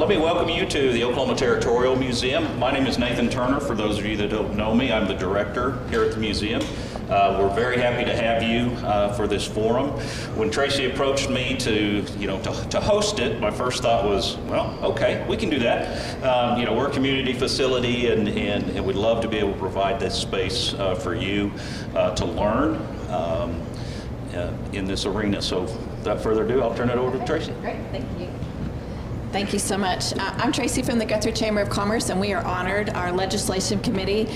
let me welcome you to the Oklahoma Territorial Museum. My name is Nathan Turner. For those of you that don't know me, I'm the director here at the museum. We're very happy to have you for this forum. When Tracy approached me to host it, my first thought was, well, okay, we can do that. We're a community facility, and we'd love to be able to provide this space for you to learn in this arena. So without further ado, I'll turn it over to Tracy. Great, thank you. Thank you so much. I'm Tracy from the Guthrie Chamber of Commerce, and we are honored. Our legislation committee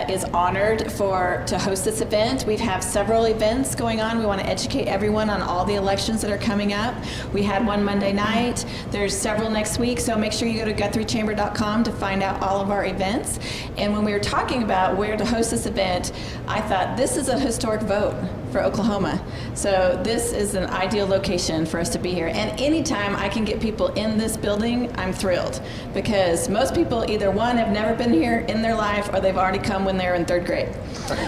is honored to host this event. We have several events going on. We want to educate everyone on all the elections that are coming up. We had one Monday night. There's several next week, so make sure you go to GuthrieChamber.com to find out all of our events. And when we were talking about where to host this event, I thought this is a historic vote for Oklahoma. So this is an ideal location for us to be here. And anytime I can get people in this building, I'm thrilled, because most people either one, have never been here in their life, or they've already come when they were in third grade.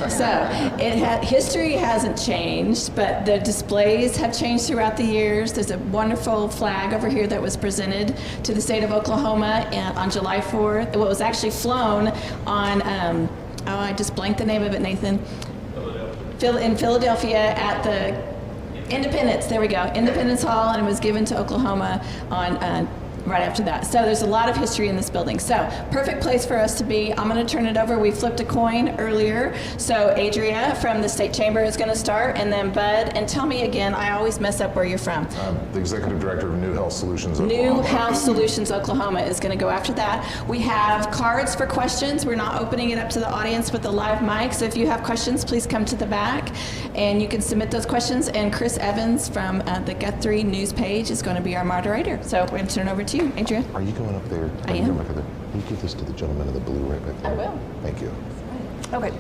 So history hasn't changed, but the displays have changed throughout the years. There's a wonderful flag over here that was presented to the state of Oklahoma on July 4th. It was actually flown on, I just blanked the name of it, Nathan. In Philadelphia at the Independence, there we go, Independence Hall, and it was given to Oklahoma on right after that. So there's a lot of history in this building. So perfect place for us to be. I'm going to turn it over. We flipped a coin earlier. So Adria from the State Chamber is going to start, and then Bud. And tell me again, I always mess up where you're from. I'm the Executive Director of New Health Solutions Oklahoma. New Health Solutions Oklahoma is going to go after that. We have cards for questions. We're not opening it up to the audience with the live mic. So if you have questions, please come to the back, and you can submit those questions. And Chris Evans from the Guthrie News page is going to be our moderator. So we're going to turn it over to you, Adria. Are you going up there? I am. Will you give this to the gentleman in the blue right back there? I will. Thank you. Okay.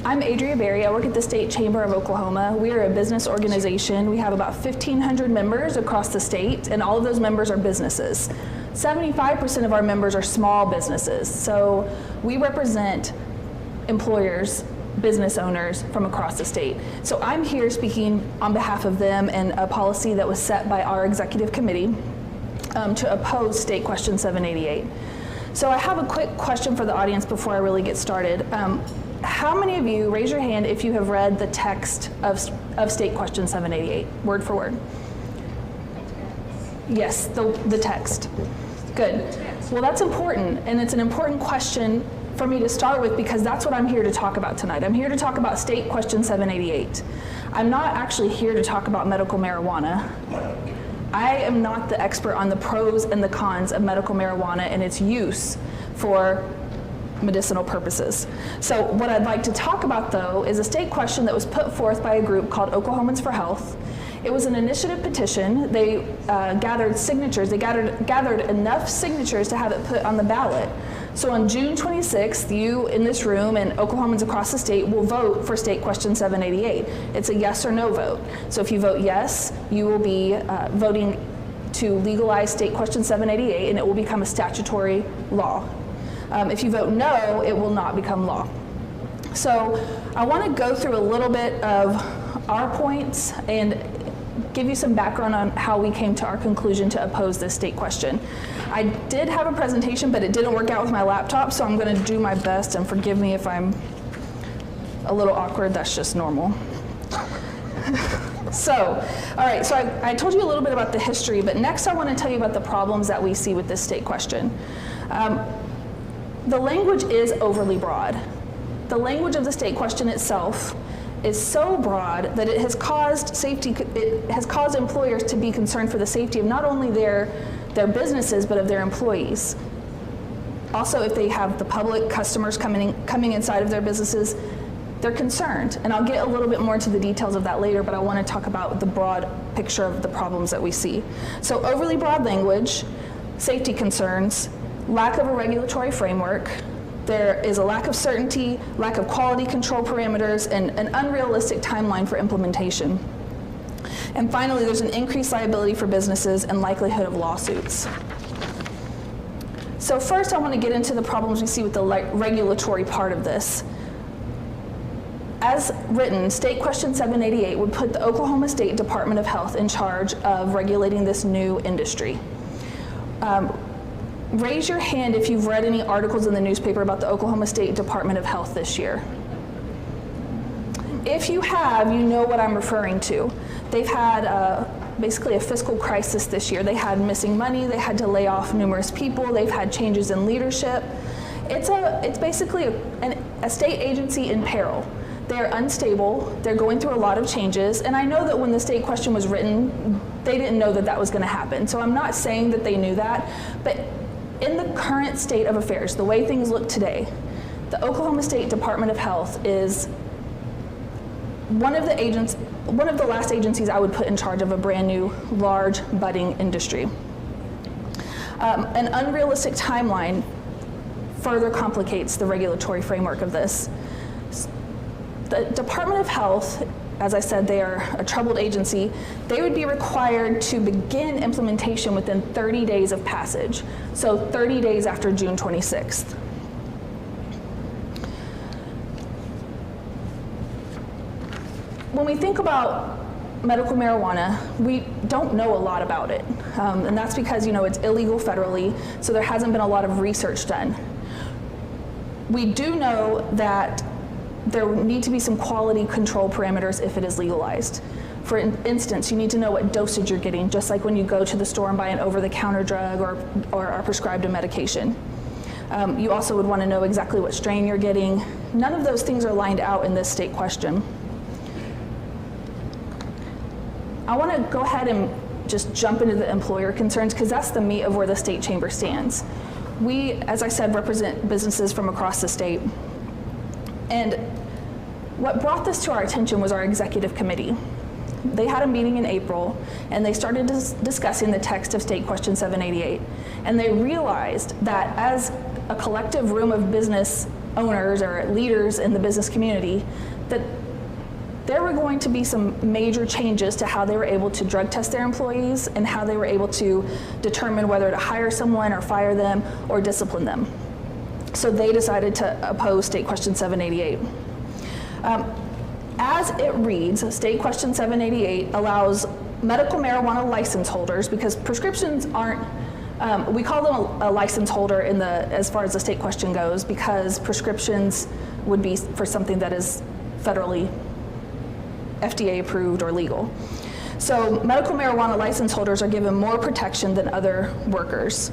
I'm Adria Berry. I work at the State Chamber of Oklahoma. We are a business organization. We have about 1,500 members across the state, and all of those members are businesses. 75% of our members are small businesses. So we represent employers, business owners from across the state. So I'm here speaking on behalf of them and a policy that was set by our executive committee to oppose State Question 788. So I have a quick question for the audience before I really get started. How many of you, raise your hand if you have read the text of State Question 788, word for word? Yes, the text. Good. Well, that's important, and it's an important question for me to start with, because that's what I'm here to talk about tonight. I'm here to talk about State Question 788. I'm not actually here to talk about medical marijuana. I am not the expert on the pros and the cons of medical marijuana and its use for medicinal purposes. So what I'd like to talk about, though, is a state question that was put forth by a group called Oklahomans for Health. It was an initiative petition. They gathered signatures. They gathered enough signatures to have it put on the ballot. So on June 26th, you in this room and Oklahomans across the state will vote for State Question 788. It's a yes or no vote. So if you vote yes, you will be voting to legalize State Question 788, and it will become a statutory law. If you vote no, it will not become law. So I want to go through a little bit of our points and give you some background on how we came to our conclusion to oppose this state question. I did have a presentation, but it didn't work out with my laptop, so I'm going to do my best, and forgive me if I'm a little awkward. That's just normal. So, all right, so I told you a little bit about the history, but next I want to tell you about the problems that we see with this state question. The language is overly broad. The language of the state question itself is so broad that it has caused employers to be concerned for the safety of not only their businesses, but of their employees. Also, if they have the public customers coming inside of their businesses, they're concerned. And I'll get a little bit more into the details of that later, but I want to talk about the broad picture of the problems that we see. So overly broad language, safety concerns, lack of a regulatory framework, there is a lack of certainty, lack of quality control parameters, and an unrealistic timeline for implementation. And finally, there's an increased liability for businesses and likelihood of lawsuits. So first, I want to get into the problems we see with the regulatory part of this. As written, State Question 788 would put the Oklahoma State Department of Health in charge of regulating this new industry. Raise your hand if you've read any articles in the newspaper about the Oklahoma State Department of Health this year. If you have, you know what I'm referring to. They've had basically a fiscal crisis this year. They had missing money, they had to lay off numerous people, they've had changes in leadership. It's basically a state agency in peril. They're unstable, they're going through a lot of changes, and I know that when the state question was written, they didn't know that that was going to happen. So I'm not saying that they knew that, but in the current state of affairs, the way things look today, the Oklahoma State Department of Health is one of the last agencies I would put in charge of a brand new, large, budding industry. An unrealistic timeline further complicates the regulatory framework of this. The Department of Health, as I said, they are a troubled agency. They would be required to begin implementation within 30 days of passage, so 30 days after June 26th. When we think about medical marijuana, we don't know a lot about it, and that's because it's illegal federally, so there hasn't been a lot of research done. We do know that there need to be some quality control parameters if it is legalized. For instance, you need to know what dosage you're getting, just like when you go to the store and buy an over-the-counter drug or are prescribed a medication. You also would want to know exactly what strain you're getting. None of those things are lined out in this state question. I want to go ahead and just jump into the employer concerns, because that's the meat of where the state chamber stands. We, as I said, represent businesses from across the state. And what brought this to our attention was our executive committee. They had a meeting in April, and they started discussing the text of State Question 788. And they realized that as a collective room of business owners or leaders in the business community, that there were going to be some major changes to how they were able to drug test their employees and how they were able to determine whether to hire someone or fire them or discipline them. So they decided to oppose State Question 788. As it reads, State Question 788 allows medical marijuana license holders, because prescriptions aren't, we call them a license holder as far as the state question goes, because prescriptions would be for something that is federally FDA approved or legal. So medical marijuana license holders are given more protection than other workers.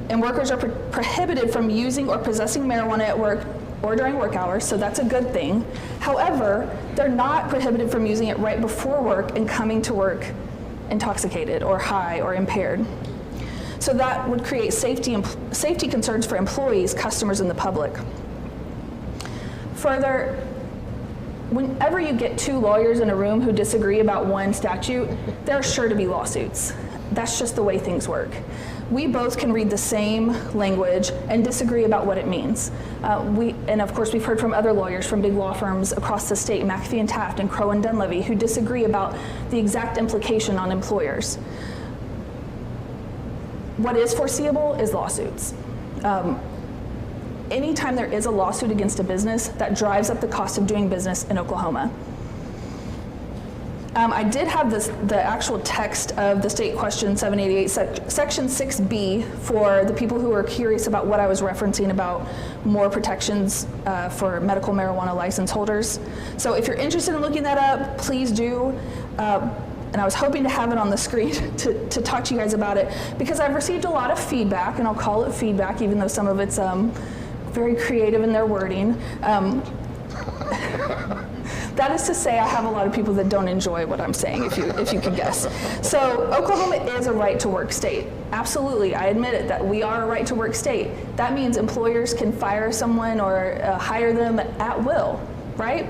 And workers are prohibited from using or possessing marijuana at work or during work hours, so that's a good thing. However, they're not prohibited from using it right before work and coming to work intoxicated or high or impaired. So that would create safety concerns for employees, customers, and the public. Further, whenever you get two lawyers in a room who disagree about one statute, there are sure to be lawsuits. That's just the way things work. We both can read the same language and disagree about what it means. And of course, we've heard from other lawyers from big law firms across the state, McAfee and Taft and Crow and Dunleavy, who disagree about the exact implication on employers. What is foreseeable is lawsuits. Anytime there is a lawsuit against a business, that drives up the cost of doing business in Oklahoma. I did have the actual text of the State Question 788, Section 6B, for the people who are curious about what I was referencing about more protections for medical marijuana license holders. So if you're interested in looking that up, please do. And I was hoping to have it on the screen to talk to you guys about it, because I've received a lot of feedback, and I'll call it feedback, even though some of it's very creative in their wording. That is to say, I have a lot of people that don't enjoy what I'm saying, if you can guess. So Oklahoma is a right-to-work state. Absolutely, I admit it, that we are a right-to-work state. That means employers can fire someone or hire them at will, right?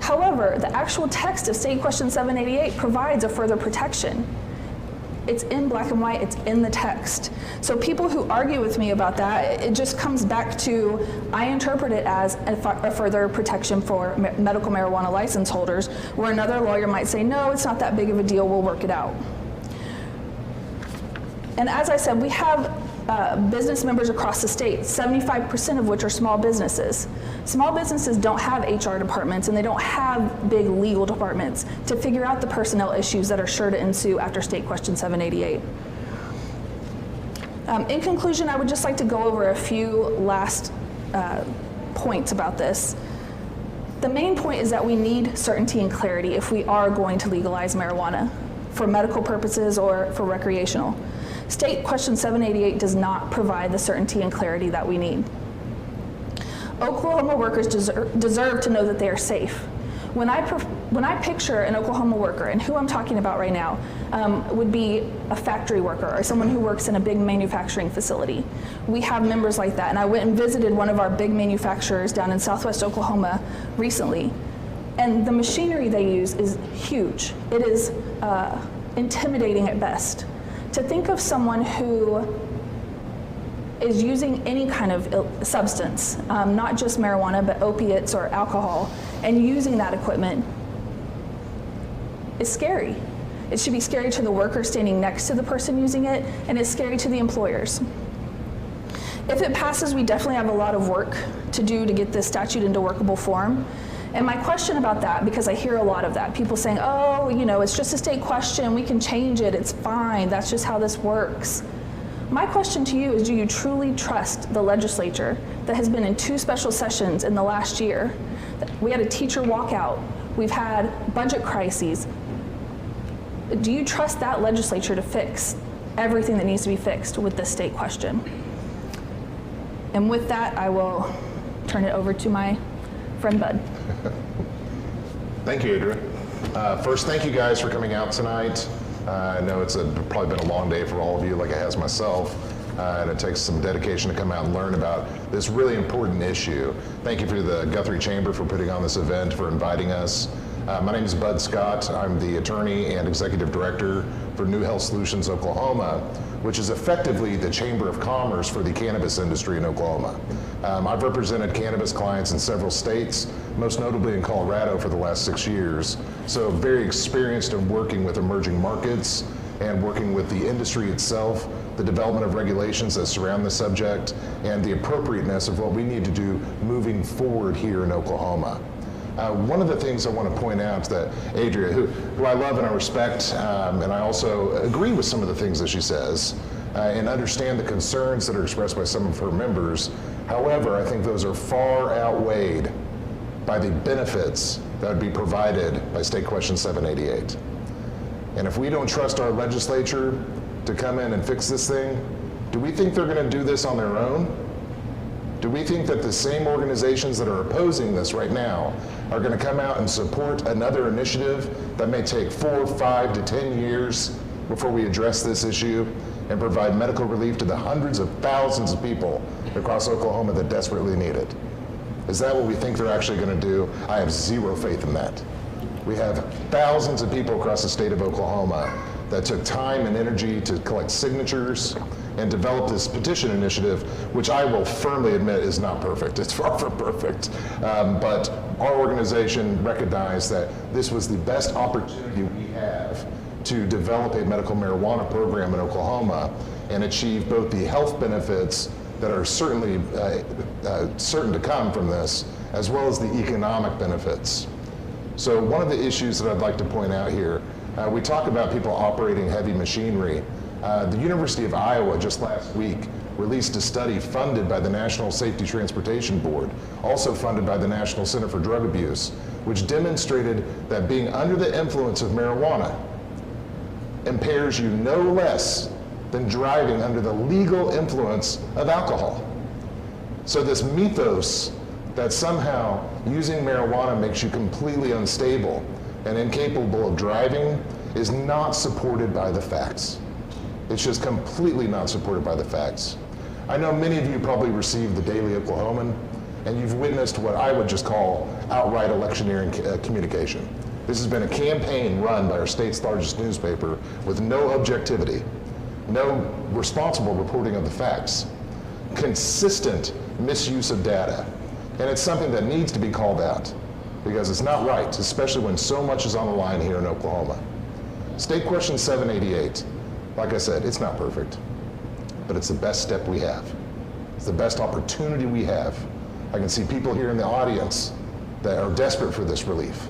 However, the actual text of State Question 788 provides a further protection. It's in black and white, it's in the text. So people who argue with me about that, it just comes back to, I interpret it as a further protection for medical marijuana license holders, where another lawyer might say, no, it's not that big of a deal, we'll work it out. And as I said, we have business members across the state, 75% of which are small businesses. Small businesses don't have HR departments, and they don't have big legal departments to figure out the personnel issues that are sure to ensue after State Question 788. In conclusion, I would just like to go over a few last points about this. The main point is that we need certainty and clarity if we are going to legalize marijuana for medical purposes or for recreational. State Question 788 does not provide the certainty and clarity that we need. Oklahoma workers deserve to know that they are safe. When I picture an Oklahoma worker, and who I'm talking about right now, would be a factory worker or someone who works in a big manufacturing facility. We have members like that, and I went and visited one of our big manufacturers down in Southwest Oklahoma recently, and the machinery they use is huge. It is intimidating at best. To think of someone who is using any kind of substance, not just marijuana, but opiates or alcohol, and using that equipment is scary. It should be scary to the worker standing next to the person using it, and it's scary to the employers. If it passes, we definitely have a lot of work to do to get this statute into workable form. And my question about that, because I hear a lot of that, people saying, oh, you know, it's just a state question, we can change it, it's fine, that's just how this works. My question to you is, do you truly trust the legislature that has been in 2 special sessions in the last year? We had a teacher walkout, we've had budget crises. Do you trust that legislature to fix everything that needs to be fixed with this state question? And with that, I will turn it over to my friend Bud. Thank you, Adria. First, thank you guys for coming out tonight. I know it's probably been a long day for all of you, like it has myself, and it takes some dedication to come out and learn about this really important issue. Thank you to the Guthrie Chamber for putting on this event, for inviting us. My name is Bud Scott. I'm the attorney and executive director for New Health Solutions Oklahoma, which is effectively the Chamber of Commerce for the cannabis industry in Oklahoma. I've represented cannabis clients in several states, most notably in Colorado for the last 6 years. So very experienced in working with emerging markets and working with the industry itself, the development of regulations that surround the subject, and the appropriateness of what we need to do moving forward here in Oklahoma. One of the things I want to point out that Adria, who I love and I respect, and I also agree with some of the things that she says, and understand the concerns that are expressed by some of her members. However, I think those are far outweighed by the benefits that would be provided by State Question 788. And if we don't trust our legislature to come in and fix this thing, do we think they're going to do this on their own? Do we think that the same organizations that are opposing this right now are going to come out and support another initiative that may take 4, 5 to 10 years before we address this issue and provide medical relief to the hundreds of thousands of people across Oklahoma that desperately need it? Is that what we think they're actually going to do? I have zero faith in that. We have thousands of people across the state of Oklahoma that took time and energy to collect signatures and develop this petition initiative, which I will firmly admit is not perfect. It's far from perfect. But our organization recognized that this was the best opportunity we have to develop a medical marijuana program in Oklahoma and achieve both the health benefits that are certainly certain to come from this, as well as the economic benefits. So one of the issues that I'd like to point out here, we talk about people operating heavy machinery. The University of Iowa just last week released a study funded by the National Safety Transportation Board, also funded by the National Center for Drug Abuse, which demonstrated that being under the influence of marijuana impairs you no less than driving under the legal influence of alcohol. So this mythos that somehow using marijuana makes you completely unstable and incapable of driving is not supported by the facts. It's just completely not supported by the facts. I know many of you probably received the Daily Oklahoman, and you've witnessed what I would just call outright electioneering communication. This has been a campaign run by our state's largest newspaper with no objectivity, no responsible reporting of the facts, consistent misuse of data, and it's something that needs to be called out because it's not right, especially when so much is on the line here in Oklahoma. State Question 788, like I said, it's not perfect, but it's the best step we have. It's the best opportunity we have. I can see people here in the audience that are desperate for this relief.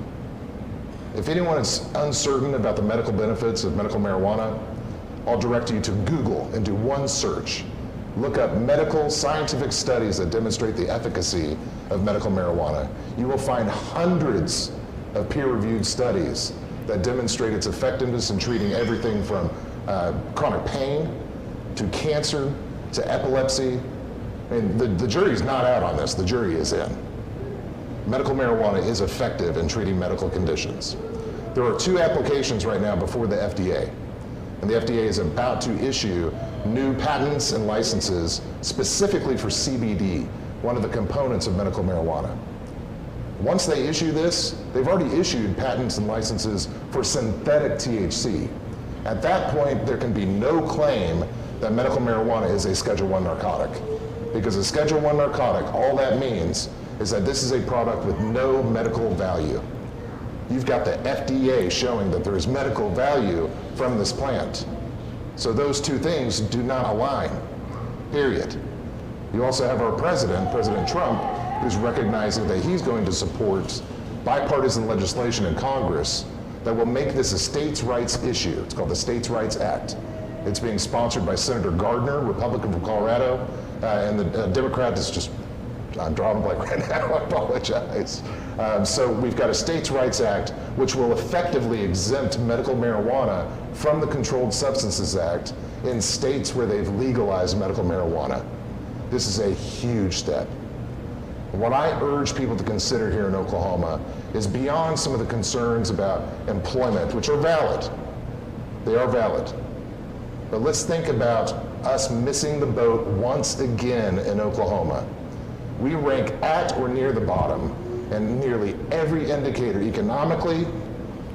If anyone is uncertain about the medical benefits of medical marijuana, I'll direct you to Google and do one search look up medical scientific studies that demonstrate the efficacy of medical marijuana. You will find hundreds of peer-reviewed studies that demonstrate its effectiveness in treating everything from chronic pain to cancer to epilepsy. I mean, the jury's not out on this, the jury is in. Medical marijuana is effective in treating medical conditions. There are 2 applications right now before the FDA, and the FDA is about to issue new patents and licenses specifically for CBD, one of the components of medical marijuana. Once they issue this, they've already issued patents and licenses for synthetic THC. At that point, there can be no claim that medical marijuana is a Schedule I narcotic. Because a Schedule I narcotic, all that means is that this is a product with no medical value. You've got the FDA showing that there is medical value from this plant. So those 2 things do not align, period. You also have our president, President Trump, who's recognizing that he's going to support bipartisan legislation in Congress that will make this a states' rights issue. It's called the States' Rights Act. It's being sponsored by Senator Gardner, Republican from Colorado, and the Democrat is just, I'm drawing a blank right now, I apologize. So we've got a States' Rights Act, which will effectively exempt medical marijuana from the Controlled Substances Act in states where they've legalized medical marijuana. This is a huge step. What I urge people to consider here in Oklahoma is beyond some of the concerns about employment, which are valid. They are valid. But let's think about us missing the boat once again in Oklahoma. We rank at or near the bottom in nearly every indicator, economically,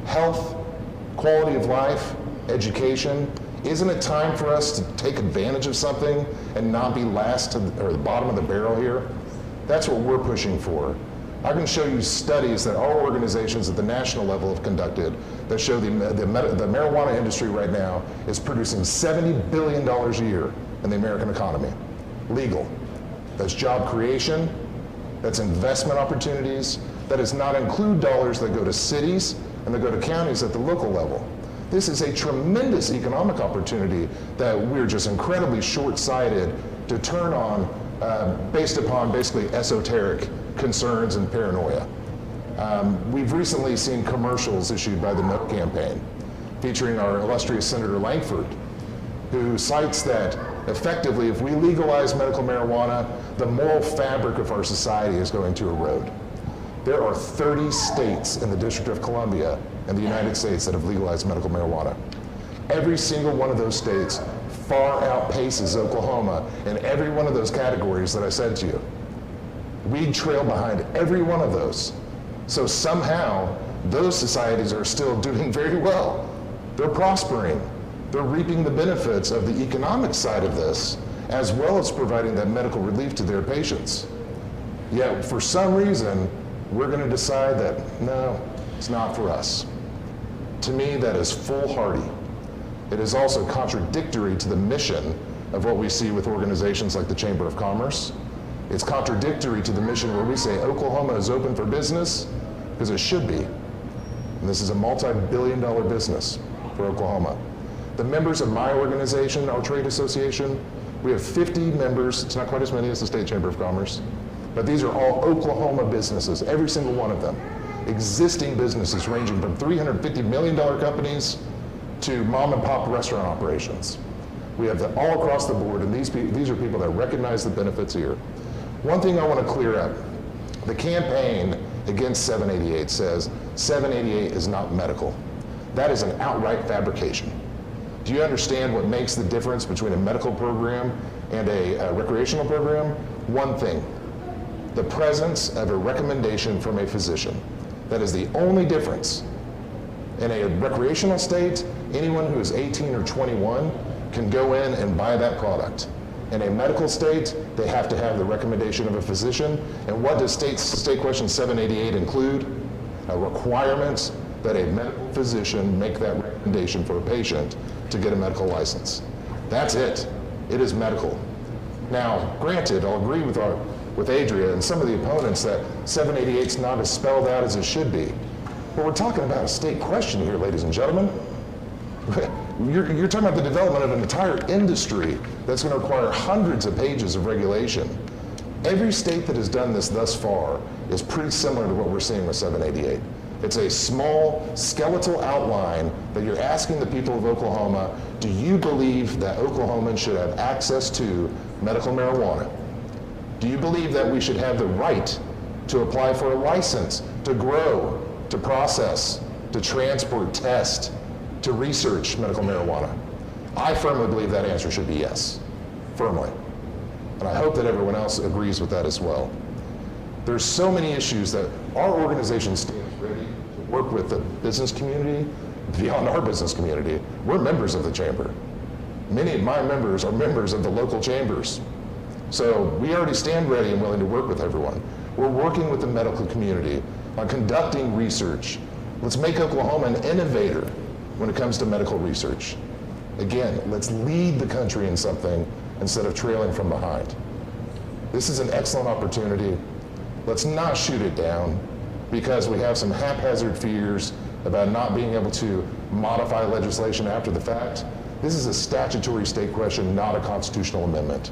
health, quality of life, education. Isn't it time for us to take advantage of something and not be last to the bottom of the barrel here? That's what we're pushing for. I can show you studies that our organizations at the national level have conducted that show the marijuana industry right now is producing $70 billion a year in the American economy. Legal. That's job creation, that's investment opportunities, that does not include dollars that go to cities and that go to counties at the local level. This is a tremendous economic opportunity that we're just incredibly short-sighted to turn on based upon basically esoteric concerns and paranoia. We've recently seen commercials issued by the No campaign featuring our illustrious Senator Langford, who cites that effectively if we legalize medical marijuana, the moral fabric of our society is going to erode. There are 30 states in the District of Columbia in the United States that have legalized medical marijuana. Every single one of those states far outpaces Oklahoma in every one of those categories that I said to you. We trail behind every one of those. So somehow, those societies are still doing very well. They're prospering. They're reaping the benefits of the economic side of this, as well as providing that medical relief to their patients. Yet, for some reason, we're going to decide that, no, it's not for us. To me, that is foolhardy. It is also contradictory to the mission of what we see with organizations like the Chamber of Commerce. It's contradictory to the mission where we say Oklahoma is open for business, because it should be. And this is a multi-billion-dollar business for Oklahoma. The members of my organization, our trade association, we have 50 members. It's not quite as many as the State Chamber of Commerce, but these are all Oklahoma businesses, every single one of them. Existing businesses ranging from $350 million companies to mom and pop restaurant operations. We have that all across the board, and these are people that recognize the benefits here. One thing I want to clear up, the campaign against 788 says 788 is not medical. That is an outright fabrication. Do you understand what makes the difference between a medical program and a recreational program? One thing, the presence of a recommendation from a physician. That is the only difference. In a recreational state, anyone who is 18 or 21 can go in and buy that product. In a medical state, they have to have the recommendation of a physician. And what does State Question 788 include? A requirement that a medical physician make that recommendation for a patient to get a medical license. That's it. It is medical. Now, granted, I'll agree with Adria and some of the opponents that 788 is not as spelled out as it should be. But we're talking about a state question here, ladies and gentlemen. You're talking about the development of an entire industry that's going to require hundreds of pages of regulation. Every state that has done this thus far is pretty similar to what we're seeing with 788. It's a small skeletal outline that you're asking the people of Oklahoma, do you believe that Oklahomans should have access to medical marijuana? Do you believe that we should have the right to apply for a license, to grow, to process, to transport, test, to research medical marijuana? I firmly believe that answer should be yes, firmly. And I hope that everyone else agrees with that as well. There's so many issues that our organization stands ready to work with the business community, beyond our business community. We're members of the chamber. Many of my members are members of the local chambers. So we already stand ready and willing to work with everyone. We're working with the medical community on conducting research. Let's make Oklahoma an innovator when it comes to medical research. Again, let's lead the country in something instead of trailing from behind. This is an excellent opportunity. Let's not shoot it down because we have some haphazard fears about not being able to modify legislation after the fact. This is a statutory state question, not a constitutional amendment.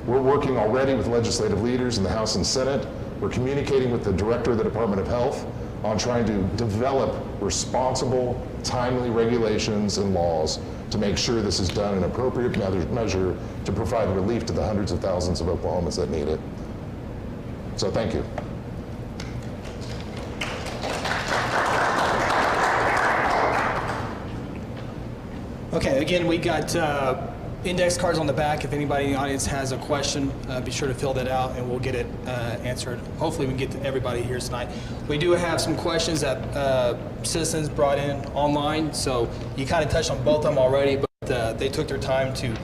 We're working already with legislative leaders in the House and Senate. We're communicating with the Director of the Department of Health on trying to develop responsible, timely regulations and laws to make sure this is done in an appropriate measure to provide relief to the hundreds of thousands of Oklahomans that need it. So thank you. Okay, again, we got index cards on the back. If anybody in the audience has a question, be sure to fill that out and we'll get it answered. Hopefully we can get to everybody here tonight. We do have some questions that citizens brought in online, so you kind of touched on both of them already, but they took their time to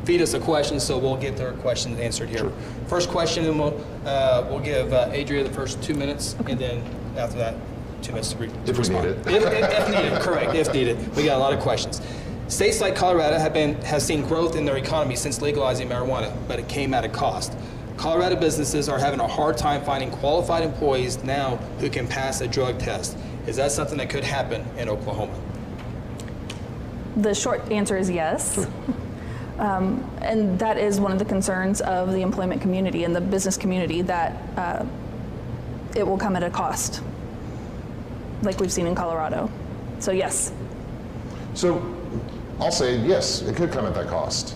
feed us a question, so we'll get their questions answered here. Sure. First question, and we'll give Adria the first 2 minutes, and then after that, 2 minutes to respond. If we need it. If needed, correct, if needed. We got a lot of questions. States like Colorado have seen growth in their economy since legalizing marijuana, but it came at a cost. Colorado businesses are having a hard time finding qualified employees now who can pass a drug test. Is that something that could happen in Oklahoma? The short answer is yes. And that is one of the concerns of the employment community and the business community, that it will come at a cost, like we've seen in Colorado. So yes. So I'll say yes, it could come at that cost.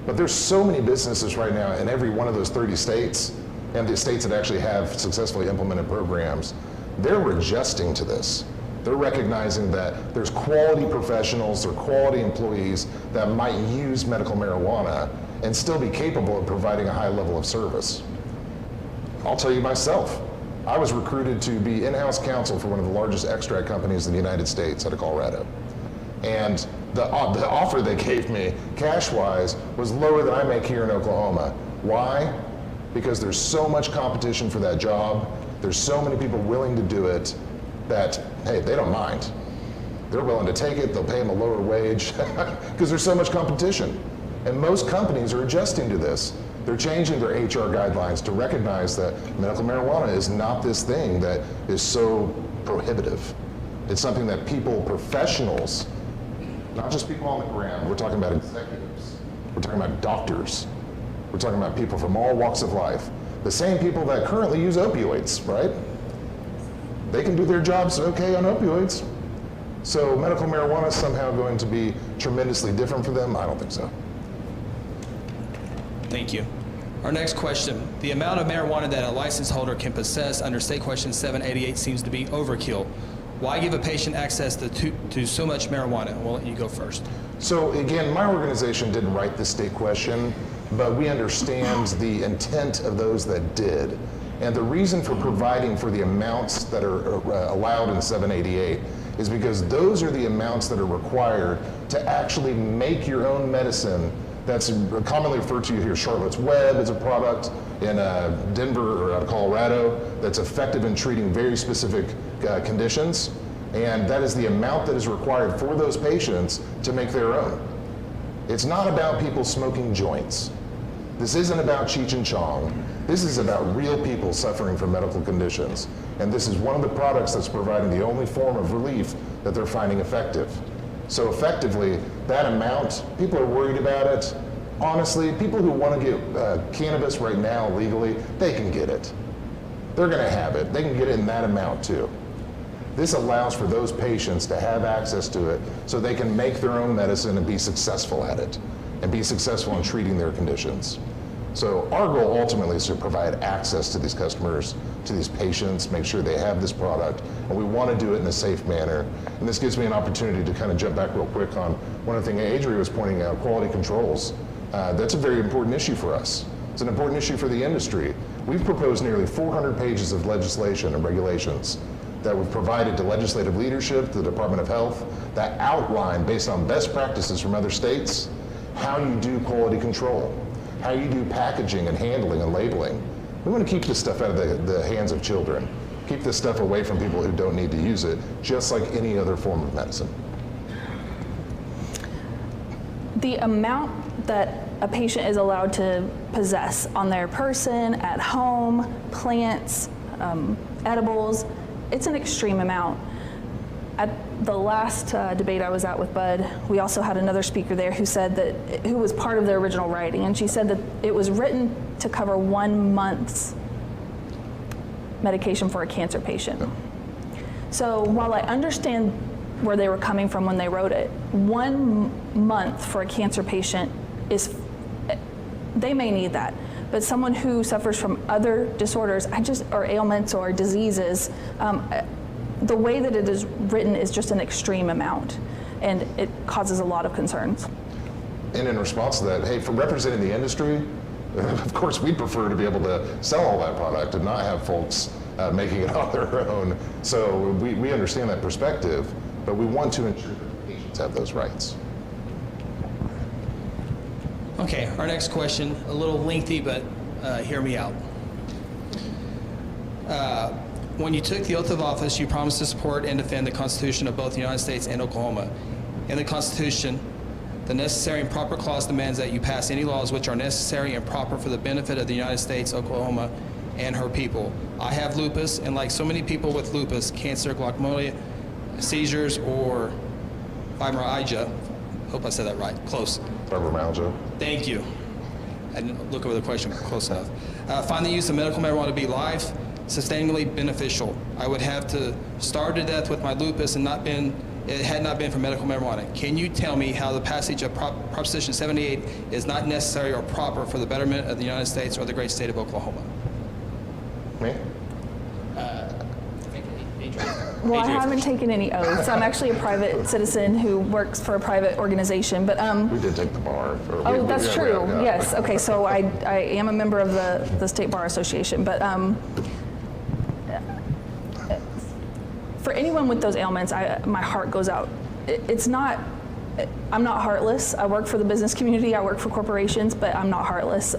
But there's so many businesses right now in every one of those 30 states, and the states that actually have successfully implemented programs, they're adjusting to this. They're recognizing that there's quality professionals or quality employees that might use medical marijuana and still be capable of providing a high level of service. I'll tell you myself, I was recruited to be in-house counsel for one of the largest extract companies in the United States out of Colorado. And the offer they gave me, cash-wise, was lower than I make here in Oklahoma. Why? Because there's so much competition for that job. There's so many people willing to do it that, hey, they don't mind. They're willing to take it. They'll pay them a lower wage because there's so much competition. And most companies are adjusting to this. They're changing their HR guidelines to recognize that medical marijuana is not this thing that is so prohibitive. It's something that people, professionals, not just people on the ground, we're talking about executives, we're talking about doctors, we're talking about people from all walks of life. The same people that currently use opioids, right? They can do their jobs okay on opioids. So medical marijuana is somehow going to be tremendously different for them? I don't think so. Thank you. Our next question. The amount of marijuana that a license holder can possess under State Question 788 seems to be overkill. Why give a patient access to so much marijuana? We'll let you go first. So again, my organization didn't write the state question, but we understand the intent of those that did. And the reason for providing for the amounts that are allowed in 788 is because those are the amounts that are required to actually make your own medicine. That's commonly referred to here. Charlotte's Web is a product in Denver or out of Colorado that's effective in treating very specific conditions. And that is the amount that is required for those patients to make their own. It's not about people smoking joints. This isn't about Cheech and Chong. This is about real people suffering from medical conditions. And this is one of the products that's providing the only form of relief that they're finding effective. So effectively, that amount, people are worried about it. Honestly, people who want to get cannabis right now legally, they can get it. They're going to have it. They can get it in that amount too. This allows for those patients to have access to it so they can make their own medicine and be successful at it and be successful in treating their conditions. So our goal ultimately is to provide access to these customers, to these patients, make sure they have this product, and we want to do it in a safe manner. And this gives me an opportunity to kind of jump back real quick on one of the things Adria was pointing out, quality controls. That's a very important issue for us. It's an important issue for the industry. We've proposed nearly 400 pages of legislation and regulations that we've provided to legislative leadership, the Department of Health, that outline, based on best practices from other states, how you do quality control, how you do packaging and handling and labeling. We want to keep this stuff out of the hands of children, keep this stuff away from people who don't need to use it, just like any other form of medicine. The amount that a patient is allowed to possess on their person, at home, plants, edibles, it's an extreme amount. At the last debate I was at with Bud, we also had another speaker there who said that, who was part of the original writing, and she said that it was written to cover 1 month's medication for a cancer patient. So while I understand where they were coming from when they wrote it, 1 month for a cancer patient is, they may need that. But someone who suffers from other disorders, or ailments or diseases, the way that it is written is just an extreme amount, and it causes a lot of concerns. And in response to that, hey, from representing the industry, of course we'd prefer to be able to sell all that product and not have folks making it on their own. So we understand that perspective, but we want to ensure that patients have those rights. Okay, our next question, a little lengthy, but hear me out. When you took the oath of office, you promised to support and defend the Constitution of both the United States and Oklahoma. In the Constitution, the necessary and proper clause demands that you pass any laws which are necessary and proper for the benefit of the United States, Oklahoma, and her people. I have lupus, and like so many people with lupus, cancer, glaucoma, seizures, or fibromyalgia, hope I said that right, close. Fibromyalgia. Thank you. I didn't look over the question close enough. Find the use of medical marijuana to be life, sustainably beneficial. I would have to starve to death with my lupus and it had not been for medical marijuana. Can you tell me how the passage of Proposition 78 is not necessary or proper for the betterment of the United States or the great state of Oklahoma? Me? Well, I haven't taken any oaths. I'm actually a private citizen who works for a private organization, but We did take the bar. oh, that's true. Yes. Okay. So I am a member of the State Bar Association, but for anyone with those ailments, my heart goes out. I'm not heartless. I work for the business community. I work for corporations, but I'm not heartless.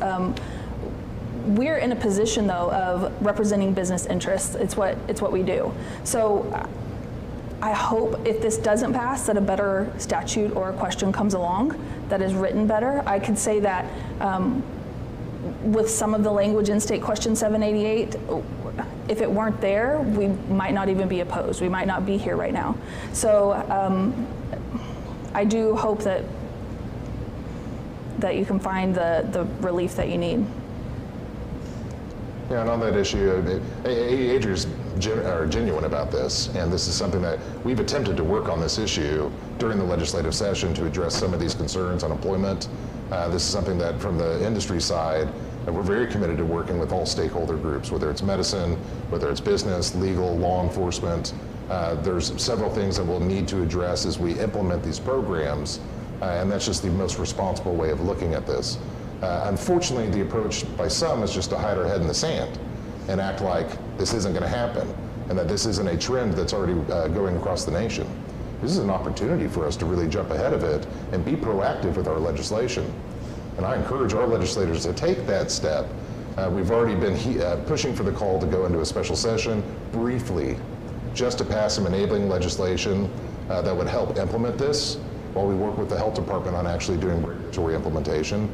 We're in a position though of representing business interests. It's what we do. So I hope if this doesn't pass that a better statute or a question comes along that is written better. I could say that with some of the language in State Question 788, if it weren't there, we might not even be opposed. We might not be here right now. So I do hope that you can find the relief that you need. Yeah, and on that issue, Adria's genuine about this, and this is something that we've attempted to work on this issue during the legislative session to address some of these concerns on employment. This is something that from the industry side, we're very committed to working with all stakeholder groups, whether it's medicine, whether it's business, legal, law enforcement. There's several things that we'll need to address as we implement these programs, and that's just the most responsible way of looking at this. Unfortunately, the approach by some is just to hide our head in the sand and act like this isn't going to happen and that this isn't a trend that's already going across the nation. This is an opportunity for us to really jump ahead of it and be proactive with our legislation. And I encourage our legislators to take that step. We've already been pushing for the call to go into a special session briefly, just to pass some enabling legislation that would help implement this while we work with the health department on actually doing regulatory implementation.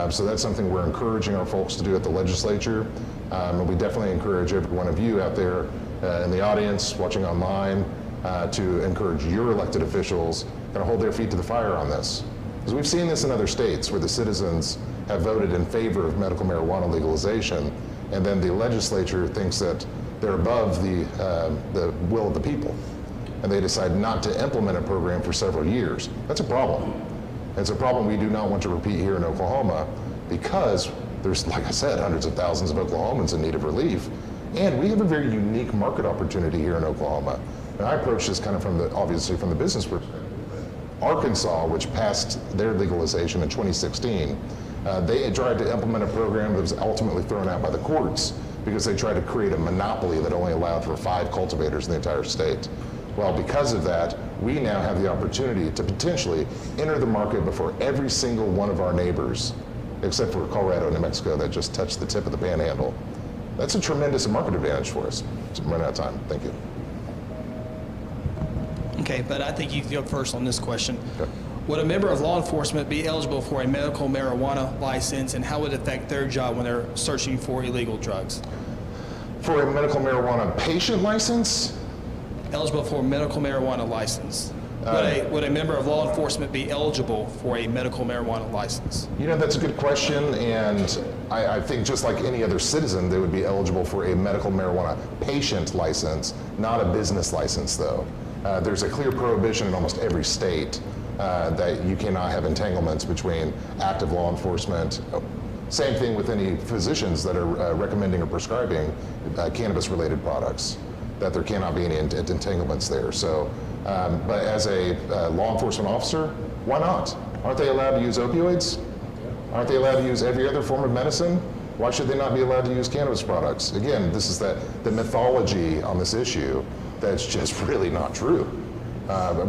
So that's something we're encouraging our folks to do at the legislature. And we definitely encourage every one of you out there in the audience, watching online, to encourage your elected officials going to hold their feet to the fire on this. Because we've seen this in other states where the citizens have voted in favor of medical marijuana legalization, and then the legislature thinks that they're above the will of the people, and they decide not to implement a program for several years. That's a problem. It's a problem we do not want to repeat here in Oklahoma, because there's, like I said, hundreds of thousands of Oklahomans in need of relief, and we have a very unique market opportunity here in Oklahoma. And I approach this kind of obviously from the business perspective. Arkansas, which passed their legalization in 2016, they tried to implement a program that was ultimately thrown out by the courts because they tried to create a monopoly that only allowed for 5 cultivators in the entire state. Well, because of that, we now have the opportunity to potentially enter the market before every single one of our neighbors, except for Colorado and New Mexico that just touched the tip of the panhandle. That's a tremendous market advantage for us. So I'm running out of time. Thank you. Okay, but I think you can go first on this question. Okay. Would a member of law enforcement be eligible for a medical marijuana license, and how would it affect their job when they're searching for illegal drugs? For a medical marijuana patient license? Eligible for a medical marijuana license. Would a member of law enforcement be eligible for a medical marijuana license? You know, that's a good question, and I think just like any other citizen, they would be eligible for a medical marijuana patient license, not a business license, though. There's a clear prohibition in almost every state that you cannot have entanglements between active law enforcement. Same thing with any physicians that are recommending or prescribing cannabis-related products, that there cannot be any entanglements there. So, but as a law enforcement officer, why not? Aren't they allowed to use opioids? Aren't they allowed to use every other form of medicine? Why should they not be allowed to use cannabis products? Again, this is the mythology on this issue that's just really not true.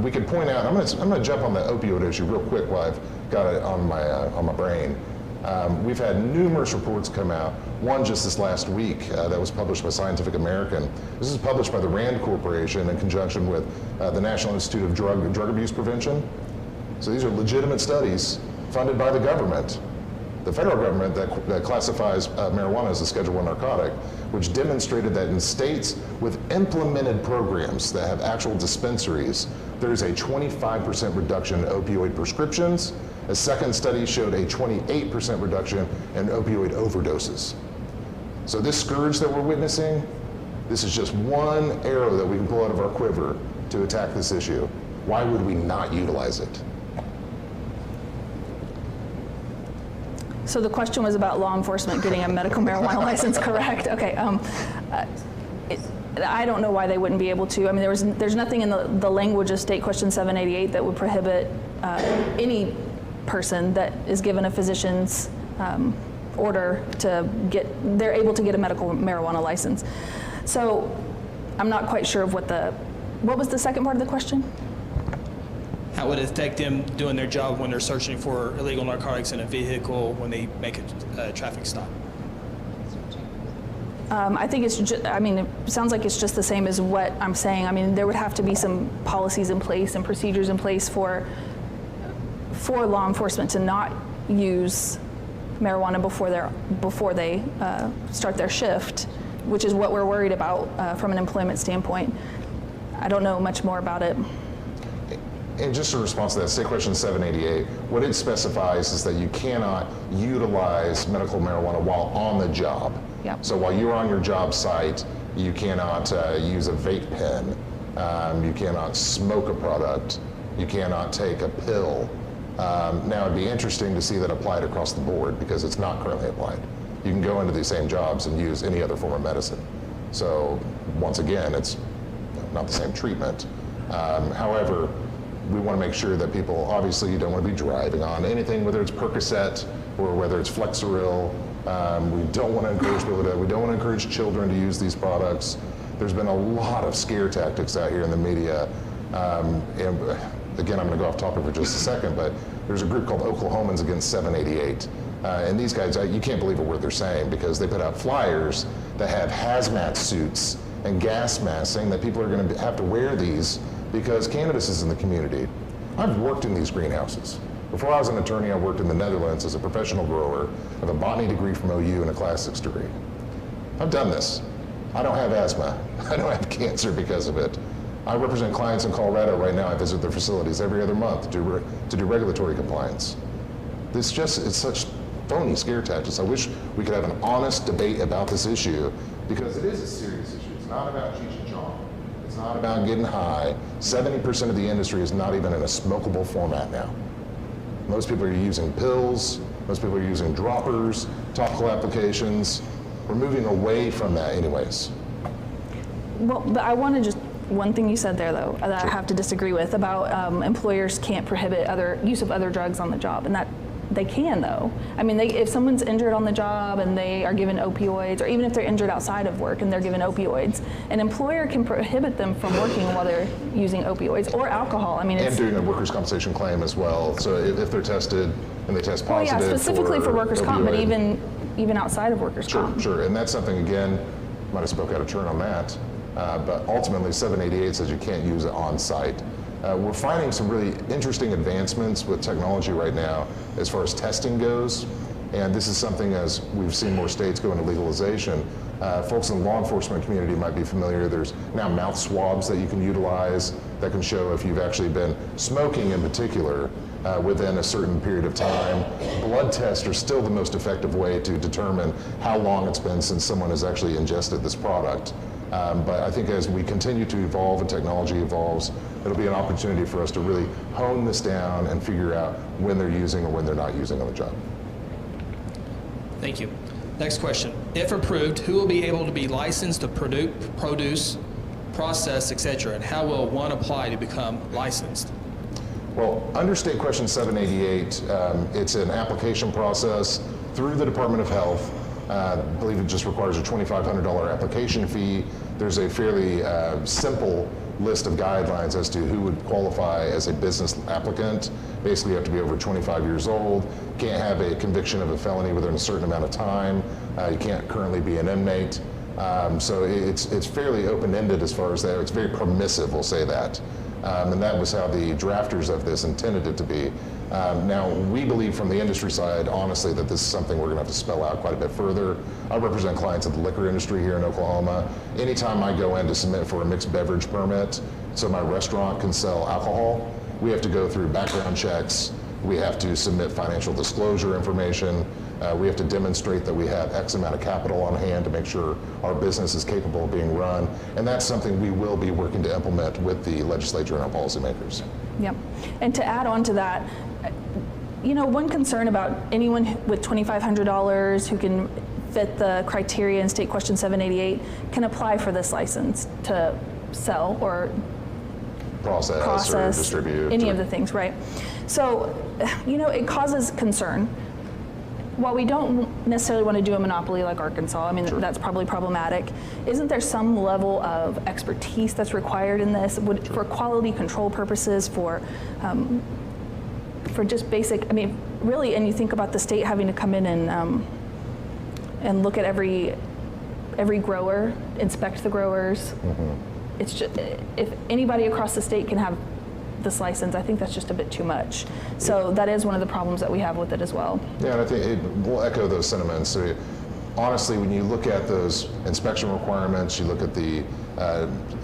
We could point out, I'm gonna jump on the opioid issue real quick while I've got it on my brain. We've had numerous reports come out. One just this last week that was published by Scientific American. This is published by the RAND Corporation in conjunction with the National Institute of Drug Abuse Prevention. So these are legitimate studies funded by the government, the federal government that classifies marijuana as a Schedule I narcotic, which demonstrated that in states with implemented programs that have actual dispensaries, there's a 25% reduction in opioid prescriptions. A second study showed a 28% reduction in opioid overdoses. So this scourge that we're witnessing, this is just one arrow that we can pull out of our quiver to attack this issue. Why would we not utilize it? So the question was about law enforcement getting a medical marijuana license, correct? Okay. I don't know why they wouldn't be able to. I mean, there's nothing in the language of State Question 788 that would prohibit any person that is given a physician's order to they're able to get a medical marijuana license. So I'm not quite sure of what was the second part of the question? How would it affect them doing their job when they're searching for illegal narcotics in a vehicle when they make a traffic stop? I think it's just, I mean, it sounds like it's just the same as what I'm saying. I mean, there would have to be some policies in place and procedures in place for law enforcement to not use marijuana before they start their shift, which is what we're worried about from an employment standpoint. I don't know much more about it. And just in response to that, State Question 788, what it specifies is that you cannot utilize medical marijuana while on the job. Yep. So while you're on your job site, you cannot use a vape pen, you cannot smoke a product, you cannot take a pill. Now it'd be interesting to see that applied across the board because it's not currently applied. You can go into these same jobs and use any other form of medicine. So once again, it's not the same treatment. However, we want to make sure that people, obviously you don't want to be driving on anything, whether it's Percocet or whether it's Flexeril. We don't want to encourage people we don't want to encourage children to use these products. There's been a lot of scare tactics out here in the media. And again, I'm going to go off topic for just a second, but there's a group called Oklahomans Against 788. And these guys, you can't believe a word they're saying because they put out flyers that have hazmat suits and gas masks saying that people are going to have to wear these because cannabis is in the community. I've worked in these greenhouses. Before I was an attorney, I worked in the Netherlands as a professional grower. I have a botany degree from OU and a Class 6 degree. I've done this. I don't have asthma. I don't have cancer because of it. I represent clients in Colorado right now. I visit their facilities every other month to do regulatory compliance. It's such phony scare tactics. I wish we could have an honest debate about this issue, because it is a serious issue. It's not about Cheech and Chong. It's not about getting high. 70% of the industry is not even in a smokable format now. Most people are using pills. Most people are using droppers, topical applications. We're moving away from that anyways. Well, but I want to just, one thing you said there though, that I have to disagree with about employers can't prohibit use of other drugs on the job, and that they can though. I mean, if someone's injured on the job and they are given opioids, or even if they're injured outside of work and they're given opioids, an employer can prohibit them from working while they're using opioids or alcohol. I mean, and doing a workers' compensation claim as well. So if they're tested and they test positive, well, yeah, specifically for workers' comp, but even outside of workers' comp. Sure, and that's something, again, might have spoke out of turn on that, but ultimately 788 says you can't use it on site. We're finding some really interesting advancements with technology right now as far as testing goes, and this is something, as we've seen more states go into legalization, folks in the law enforcement community might be familiar. There's now mouth swabs that you can utilize that can show if you've actually been smoking in particular within a certain period of time. Blood tests are still the most effective way to determine how long it's been since someone has actually ingested this product. But I think as we continue to evolve and technology evolves, it'll be an opportunity for us to really hone this down and figure out when they're using or when they're not using on the job. Thank you. Next question. If approved, who will be able to be licensed to produce, process, etc., and how will one apply to become licensed? Well, under State Question 788, it's an application process through the Department of Health. I believe it just requires a $2,500 application fee. There's a fairly simple list of guidelines as to who would qualify as a business applicant. Basically, you have to be over 25 years old, can't have a conviction of a felony within a certain amount of time, you can't currently be an inmate. So it's fairly open-ended as far as that. It's very permissive, we'll say that. And that was how the drafters of this intended it to be. Now, we believe from the industry side, honestly, that this is something we're going to have to spell out quite a bit further. I represent clients of the liquor industry here in Oklahoma. Anytime I go in to submit for a mixed beverage permit, so my restaurant can sell alcohol, we have to go through background checks. We have to submit financial disclosure information. We have to demonstrate that we have X amount of capital on hand to make sure our business is capable of being run. And that's something we will be working to implement with the legislature and our policymakers. Yep. And to add on to that, you know, one concern about anyone with $2,500 who can fit the criteria in State Question 788 can apply for this license to sell or process or distribute. Any of the things, right? So, you know, it causes concern. While we don't necessarily want to do a monopoly like Arkansas, I mean, that's probably problematic. Isn't there some level of expertise that's required in this for quality control purposes, for just basic, I mean, really, and you think about the state having to come in and look at every grower, inspect the growers. Mm-hmm. It's just, if anybody across the state can have this license, I think that's just a bit too much. So that is one of the problems that we have with it as well. Yeah, and I think we'll echo those sentiments. So honestly, when you look at those inspection requirements, you look at the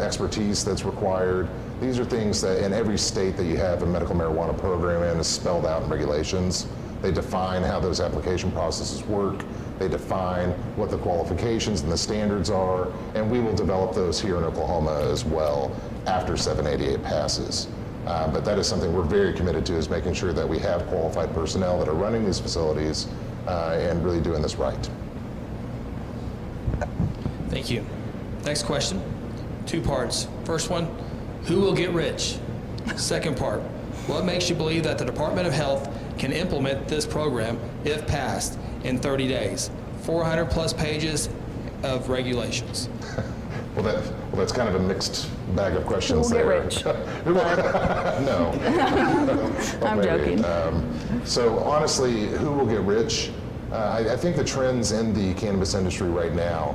expertise that's required, these are things that in every state that you have a medical marijuana program in is spelled out in regulations. They define how those application processes work. They define what the qualifications and the standards are, and we will develop those here in Oklahoma as well after 788 passes. But that is something we're very committed to, is making sure that we have qualified personnel that are running these facilities and really doing this right. Thank you. Next question, 2 parts. First one, who will get rich? Second part, what makes you believe that the Department of Health can implement this program, if passed, in 30 days? 400 plus pages of regulations. Well, that's kind of a mixed bag of questions there. Who will get rich? No. I'm joking. So honestly, who will get rich? I think the trends in the cannabis industry right now,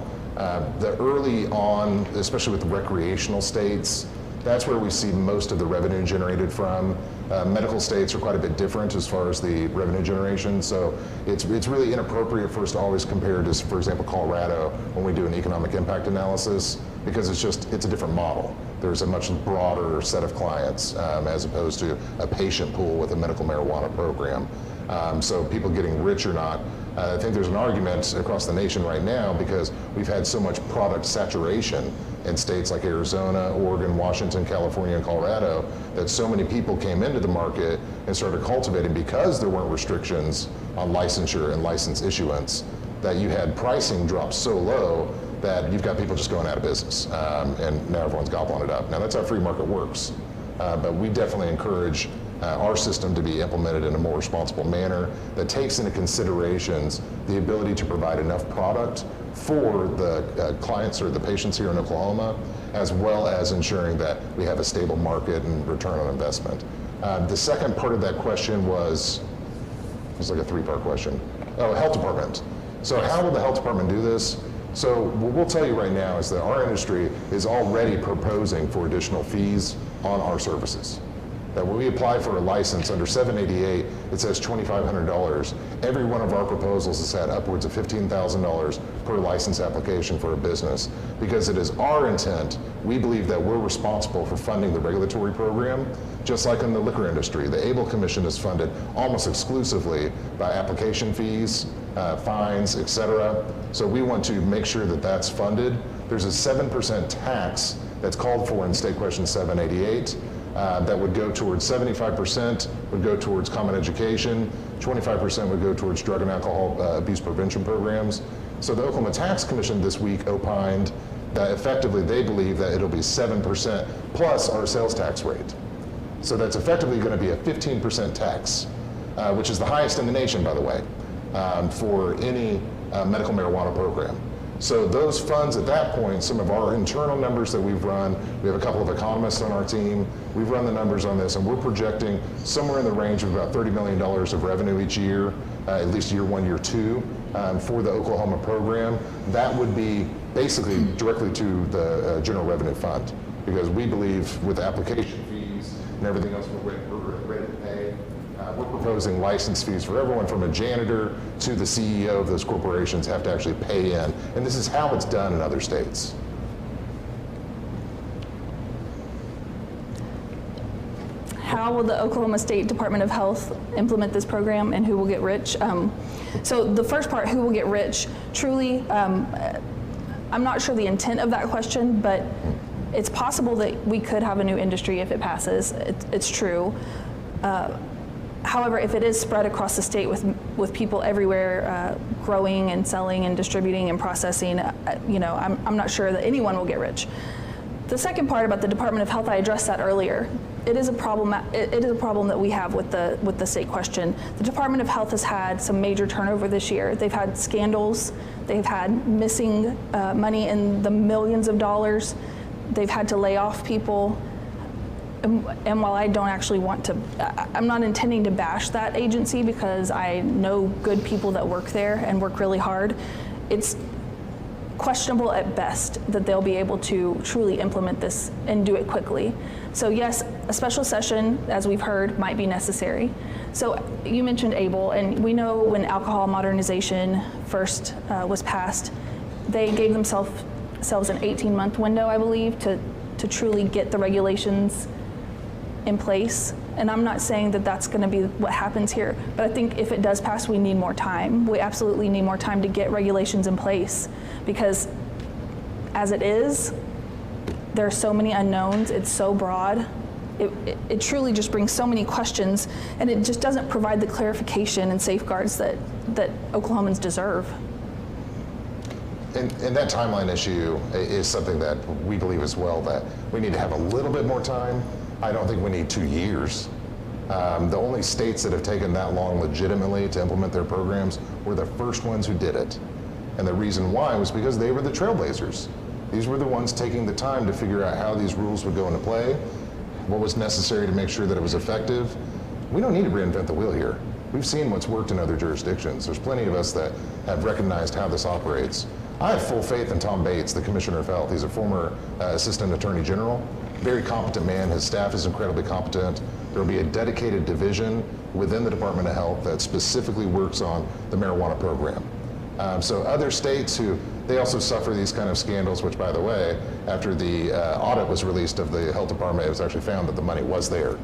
the early on, especially with the recreational states, that's where we see most of the revenue generated from. Medical states are quite a bit different as far as the revenue generation, so it's really inappropriate for us to always compare to, for example, Colorado when we do an economic impact analysis. because it's a different model. There's a much broader set of clients as opposed to a patient pool with a medical marijuana program. So people getting rich or not, I think there's an argument across the nation right now because we've had so much product saturation in states like Arizona, Oregon, Washington, California, and Colorado that so many people came into the market and started cultivating because there weren't restrictions on licensure and license issuance, that you had pricing drop so low that you've got people just going out of business, and now everyone's gobbling it up. Now that's how free market works, but we definitely encourage our system to be implemented in a more responsible manner that takes into considerations the ability to provide enough product for the clients or the patients here in Oklahoma, as well as ensuring that we have a stable market and return on investment. The second part of that question was like a three-part question. Oh, health department. So how will the health department do this? So what we'll tell you right now is that our industry is already proposing for additional fees on our services. That when we apply for a license under 788, it says $2,500. Every one of our proposals has had upwards of $15,000 per license application for a business, because it is our intent. We believe that we're responsible for funding the regulatory program, just like in the liquor industry. The ABLE Commission is funded almost exclusively by application fees, fines, et cetera. So we want to make sure that that's funded. There's a 7% tax that's called for in State Question 788. That would go towards 75% would go towards common education, 25% would go towards drug and alcohol abuse prevention programs. So the Oklahoma Tax Commission this week opined that effectively they believe that it'll be 7% plus our sales tax rate. So that's effectively going to be a 15% tax, which is the highest in the nation, by the way, for any medical marijuana program. So those funds at that point, some of our internal numbers that we've run, we have a couple of economists on our team, we've run the numbers on this, and we're projecting somewhere in the range of about $30 million of revenue each year, at least year one, year two, for the Oklahoma program. That would be basically directly to the General Revenue Fund, because we believe with application fees and everything else we're ready to pay, we're proposing license fees for everyone from a janitor to the CEO of those corporations have to actually pay in. And this is how it's done in other states. How will the Oklahoma State Department of Health implement this program, and who will get rich? So the first part, who will get rich, truly, I'm not sure the intent of that question, but it's possible that we could have a new industry if it passes. It's true. However, if it is spread across the state with people everywhere growing and selling and distributing and processing, I'm not sure that anyone will get rich. The second part about the Department of Health, I addressed that earlier. It is a problem. It is a problem that we have with the state question. The Department of Health has had some major turnover this year. They've had scandals. They've had missing money in the millions of dollars. They've had to lay off people. And while I don't actually want to, I'm not intending to bash that agency because I know good people that work there and work really hard. It's questionable at best that they'll be able to truly implement this and do it quickly. So yes, a special session, as we've heard, might be necessary. So you mentioned ABLE, and we know when alcohol modernization first was passed, they gave themselves an 18-month window, I believe, to truly get the regulations in place. And I'm not saying that that's going to be what happens here, but I think if it does pass, we need more time. We absolutely need more time to get regulations in place, because as it is, there are so many unknowns. It's so broad. It truly just brings so many questions, and it just doesn't provide the clarification and safeguards that Oklahomans deserve. And that timeline issue is something that we believe as well, that we need to have a little bit more time. I don't think we need 2 years. The only states that have taken that long legitimately to implement their programs were the first ones who did it. And the reason why was because they were the trailblazers. These were the ones taking the time to figure out how these rules would go into play, what was necessary to make sure that it was effective. We don't need to reinvent the wheel here. We've seen what's worked in other jurisdictions. There's plenty of us that have recognized how this operates. I have full faith in Tom Bates, the Commissioner of Health. He's a former Assistant Attorney General. Very competent man. His staff is incredibly competent. There will be a dedicated division within the Department of Health that specifically works on the marijuana program. So other states who they also suffer these kind of scandals, which, by the way, after the audit was released of the health department, it was actually found that the money was there.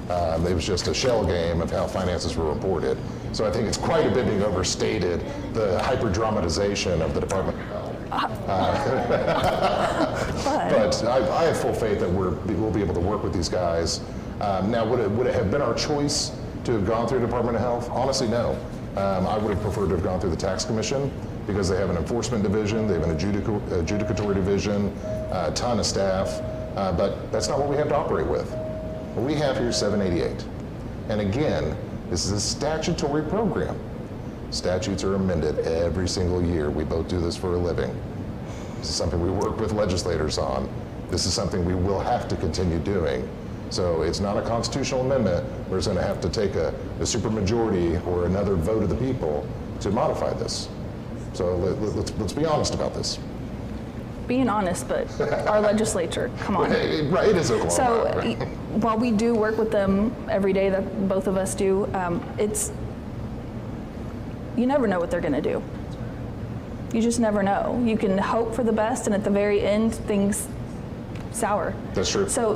It was just a shell game of how finances were reported. So I think it's quite a bit being overstated, the hyper-dramatization of the Department of Health. But I have full faith that we'll be able to work with these guys. Now, would it have been our choice to have gone through the Department of Health? Honestly, no. I would have preferred to have gone through the Tax Commission because they have an enforcement division, they have an adjudicatory division, a ton of staff, but that's not what we have to operate with. What we have here is 788. And again, this is a statutory program. Statutes are amended every single year. We both do this for a living. This is something we work with legislators on. This is something we will have to continue doing. So it's not a constitutional amendment. We're going to have to take a supermajority or another vote of the people to modify this. So let's be honest about this. Being honest, but our legislature, come on. Right, it is Oklahoma. So right. while we do work with them every day, that both of us do, you never know what they're going to do. You just never know. You can hope for the best, and at the very end, things sour. That's true. So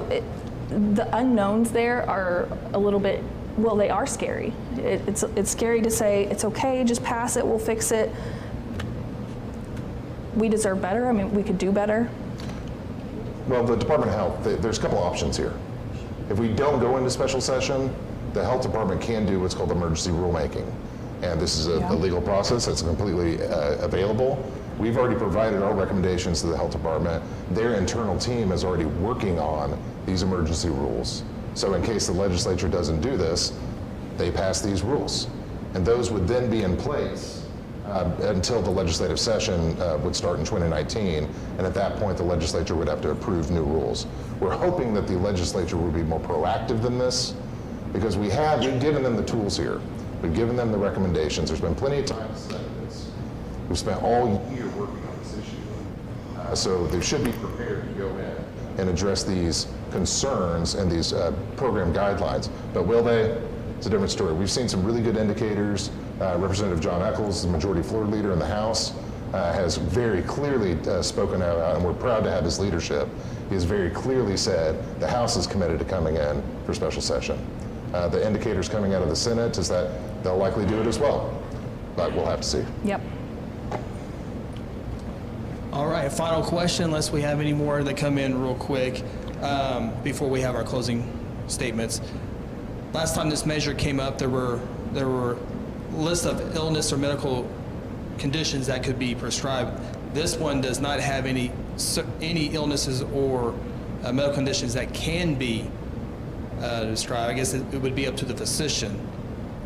the unknowns there are a little bit, well, they are scary. It's scary to say, it's okay, just pass it, we'll fix it. We deserve better. I mean, we could do better. Well, the Department of Health, there's a couple options here. If we don't go into special session, the health department can do what's called emergency rulemaking. And this is a legal process that's completely available. We've already provided our recommendations to the health department. Their internal team is already working on these emergency rules. So in case the legislature doesn't do this, they pass these rules. And those would then be in place until the legislative session would start in 2019, and at that point the legislature would have to approve new rules. We're hoping that the legislature will be more proactive than this, because we've given them the tools here. We've given them the recommendations. There's been plenty of time to study this. We've spent all year working on this issue. So they should be prepared to go in and address these concerns and these program guidelines. But will they? It's a different story. We've seen some really good indicators. Representative John Eccles, the majority floor leader in the House, has very clearly spoken out, and we're proud to have his leadership. He has very clearly said the House is committed to coming in for special session. The indicators coming out of the Senate is that they'll likely do it as well, but we'll have to see. Yep. All right, final question, unless we have any more that come in real quick before we have our closing statements. Last time this measure came up, there were lists of illness or medical conditions that could be prescribed. This one does not have any illnesses or medical conditions that can be described. I guess it would be up to the physician.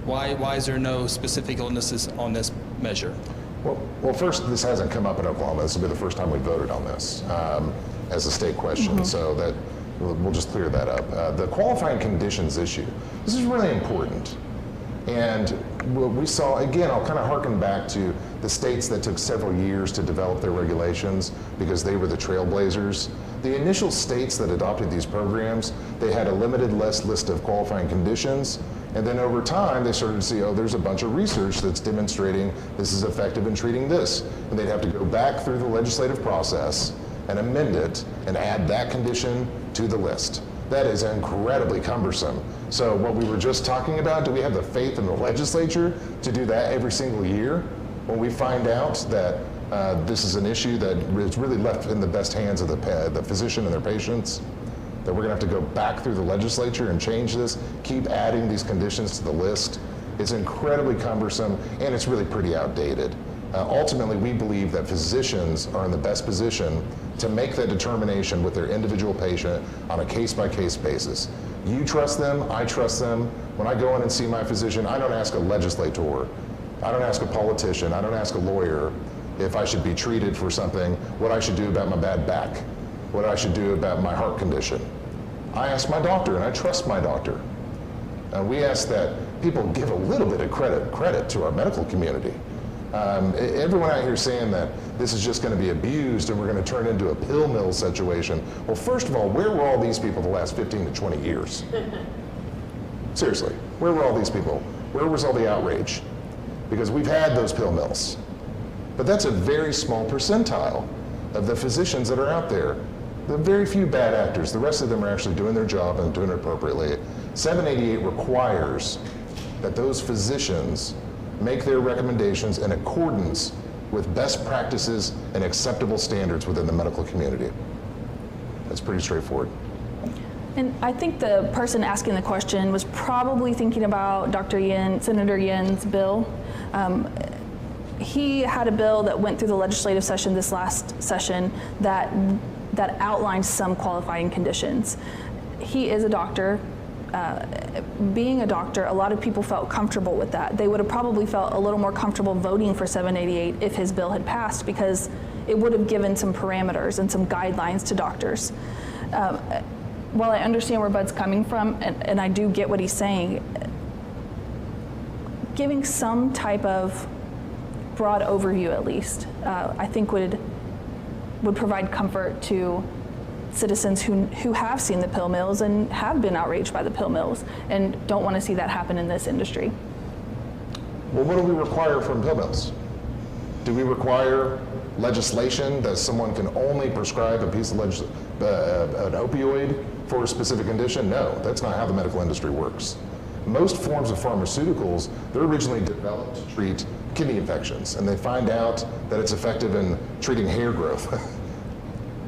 Why is there no specific illnesses on this measure? Well, first, this hasn't come up in Oklahoma. This will be the first time we voted on this as a state question, so that we'll just clear that up. The qualifying conditions issue, this is really important. And what we saw, again, I'll kind of harken back to the states that took several years to develop their regulations because they were the trailblazers. The initial states that adopted these programs, they had a limited list of qualifying conditions. And then over time, they started to see, oh, there's a bunch of research that's demonstrating this is effective in treating this. And they'd have to go back through the legislative process and amend it and add that condition to the list. That is incredibly cumbersome. So what we were just talking about, do we have the faith in the legislature to do that every single year when we find out that this is an issue that is really left in the best hands of the physician and their patients? That we're going to have to go back through the legislature and change this, keep adding these conditions to the list. It's incredibly cumbersome, and it's really pretty outdated. Ultimately, we believe that physicians are in the best position to make that determination with their individual patient on a case-by-case basis. You trust them, I trust them. When I go in and see my physician, I don't ask a legislator, I don't ask a politician, I don't ask a lawyer if I should be treated for something, what I should do about my bad back, what I should do about my heart condition. I ask my doctor, and I trust my doctor. And we ask that people give a little bit of credit to our medical community. Everyone out here saying that this is just going to be abused and we're going to turn into a pill mill situation. Well, first of all, where were all these people the last 15 to 20 years? Seriously, where were all these people? Where was all the outrage? Because we've had those pill mills. But that's a very small percentile of the physicians that are out there. There are very few bad actors. The rest of them are actually doing their job and doing it appropriately. 788 requires that those physicians make their recommendations in accordance with best practices and acceptable standards within the medical community. That's pretty straightforward. And I think the person asking the question was probably thinking about Senator Yin's bill. He had a bill that went through the legislative session this last session that outlined some qualifying conditions. He is a doctor. Being a doctor, a lot of people felt comfortable with that. They would have probably felt a little more comfortable voting for 788 if his bill had passed, because it would have given some parameters and some guidelines to doctors. While I understand where Bud's coming from, and I do get what he's saying, giving some type of broad overview at least, I think would provide comfort to citizens who have seen the pill mills and have been outraged by the pill mills and don't want to see that happen in this industry. Well, what do we require from pill mills? Do we require legislation that someone can only prescribe a piece of an opioid for a specific condition? No, that's not how the medical industry works. Most forms of pharmaceuticals, they're originally developed to treat kidney infections, and they find out that it's effective in treating hair growth.